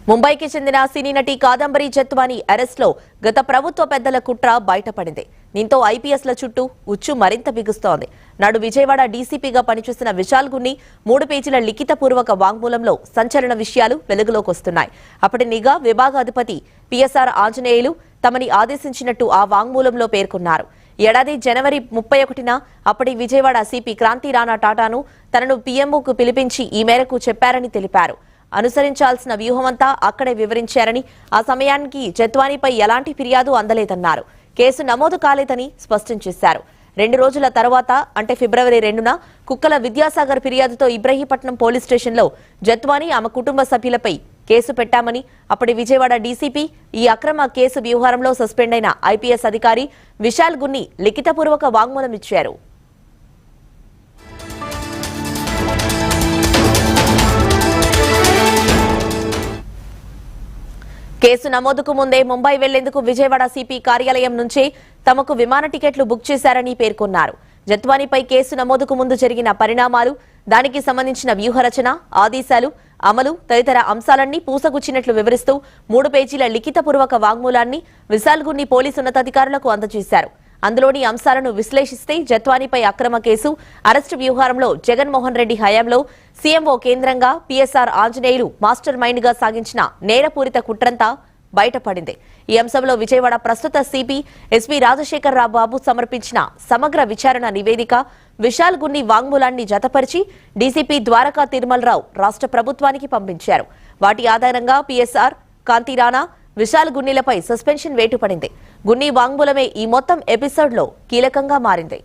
ముంబైకి చెందిన సినీ నటి కాదంబరి జత్వానీ అరెస్ట్ లో గత ప్రభుత్వ పెద్దల కుట్ర బయటపడింది. దీంతో ఐపీఎస్ల చుట్టూ ఉచ్చు మరింత బిగుస్తోంది. నాడు విజయవాడ డీసీపీగా పనిచేసిన విశాల్ గున్ని 3 పేజీల లిఖితపూర్వక వాంగ్మూలంలో సంచలన విషయాలు వెలుగులోకి వస్తున్నాయి. అప్పటి నిఘా విభాగాధిపతి పిఎస్ఆర్ ఆంజనేయులు తమని ఆదేశించినట్టు ఆ వాంగ్మూలంలో పేర్కొన్నారు. ఏడాది జనవరి 31న అప్పటి విజయవాడ సిపి క్రాంతి రాణా టాటాను తనను పీఎంఓకు పిలిపించి ఈ మేరకు చెప్పారని తెలిపారు. అనుసరించాల్సిన వ్యూహమంతా అక్కడే వివరించారని, ఆ సమయానికి జత్వానీపై ఎలాంటి ఫిర్యాదు అందలేదన్నారు. కేసు నమోదు కాలేదని స్పష్టం చేశారు. 2 రోజుల తర్వాత అంటే ఫిబ్రవరి 2న కుక్కల విద్యాసాగర్ ఫిర్యాదుతో ఇబ్రహీంపట్నం పోలీస్ స్టేషన్లో జత్వానీ ఆమె కుటుంబ సభ్యులపై కేసు పెట్టామని, అప్పటి విజయవాడ డీసీపీ ఈ అక్రమ కేసు వ్యవహారంలో సస్పెండ్ అయిన ఐపీఎస్ అధికారి విశాల్ గున్ని లిఖితపూర్వక వాంగ్మూలం ఇచ్చారు. కేసు నమోదుకు ముందే ముంబై వెళ్లేందుకు విజయవాడ సిపి కార్యాలయం నుంచే తమకు విమాన టికెట్లు బుక్ చేశారని పేర్కొన్నారు. జత్వానీపై కేసు నమోదుకు ముందు జరిగిన పరిణామాలు, దానికి సంబంధించిన వ్యూహరచన, ఆదేశాలు, అమలు తదితర అంశాలన్నీ పూసగుచ్చినట్లు వివరిస్తూ 3 పేజీల లిఖితపూర్వక వాంగ్మూలాన్ని విశాల్ గున్ని పోలీసు ఉన్నతాధికారులకు అందజేశారు. అందులోని అంశాలను విశ్లేషిస్తే జత్వానీపై అక్రమ కేసు, అరెస్టు వ్యవహారంలో జగన్మోహన్ రెడ్డి హయాంలో సీఎంఓ కేంద్రంగా పిఎస్ఆర్ ఆంజనేయులు మాస్టర్ మైండ్ గా సాగించిన నేరపూరిత కుట్రంతా బయటపడింది. ఈ అంశంలో విజయవాడ ప్రస్తుత సిపి ఎస్పీ రాజశేఖర్ రావు బాబు సమర్పించిన సమగ్ర విచారణ నివేదిక, విశాల్ గున్ని వాంగ్మూలాన్ని జతపరిచి డీసీపీ ద్వారకా తిరుమలరావు రాష్ట్ర ప్రభుత్వానికి పంపించారు. వాటి ఆధారంగా పిఎస్ఆర్, కాంతి రాణా, విశాల్ గున్నిలపై సస్పెన్షన్ వేటు పడింది. గున్ని వాంగ్మూలమే ఈ మొత్తం ఎపిసోడ్లో కీలకంగా మారింది.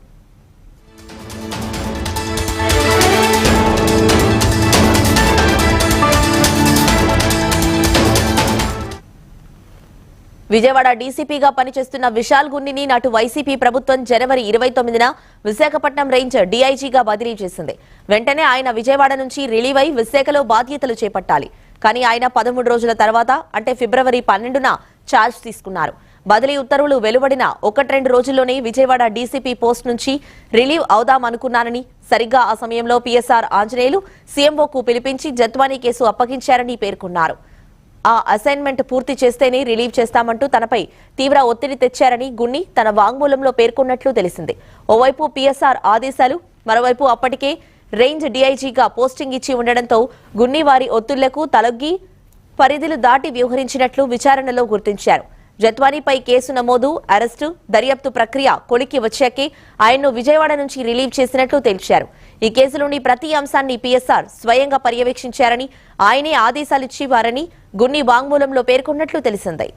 విజయవాడ డీసీపీగా పనిచేస్తున్న విశాల్ గున్నిని నాటు వైసీపీ ప్రభుత్వం జనవరి 29న విశాఖపట్నం రేంజ్ డీఐజీగా బదిలీ చేసింది. వెంటనే ఆయన విజయవాడ నుంచి రిలీవ్ అయి విశాఖలో బాధ్యతలు చేపట్టాలి. కానీ ఆయన 13 రోజుల తర్వాత అంటే ఫిబ్రవరి 12న ఛార్జ్ తీసుకున్నారు. బదిలీ ఉత్తర్వులు వెలువడిన 1-2 రోజుల్లోనే విజయవాడ డీసీపీ పోస్ట్ నుంచి రిలీవ్ అవుదామనుకున్నానని, సరిగ్గా ఆ సమయంలో పిఎస్ఆర్ ఆంజనేయులు సీఎంఓకు పిలిపించి జత్వానీ కేసు అప్పగించారని పేర్కొన్నారు. ఆ అసైన్మెంట్ పూర్తి చేస్తేనే రిలీవ్ చేస్తామంటూ తనపై తీవ్ర ఒత్తిడి తెచ్చారని గున్ని తన వాంగ్మూలంలో పేర్కొన్నట్లు తెలిసింది. ఓవైపు పిఎస్ఆర్ ఆదేశాలు, మరోవైపు అప్పటికే రేంజ్ డీఐజీగా పోస్టింగ్ ఇచ్చి ఉండడంతో గున్ని వారి ఒత్తిళ్లకు తలొగ్గి పరిధులు దాటి వ్యవహరించినట్లు విచారణలో గుర్తించారు. జత్వానీపై కేసు నమోదు, అరెస్టు, దర్యాప్తు ప్రక్రియ కొలికి వచ్చాకే ఆయన్ను విజయవాడ నుంచి రిలీవ్ చేసినట్లు తేల్చారు. ఈ కేసులోని ప్రతి అంశాన్ని పిఎస్ఆర్ స్వయంగా పర్యవేక్షించారని, ఆయనే ఆదేశాలిచ్చేవారని గున్ని వాంగ్మూలంలో పేర్కొన్నట్లు తెలిసింది.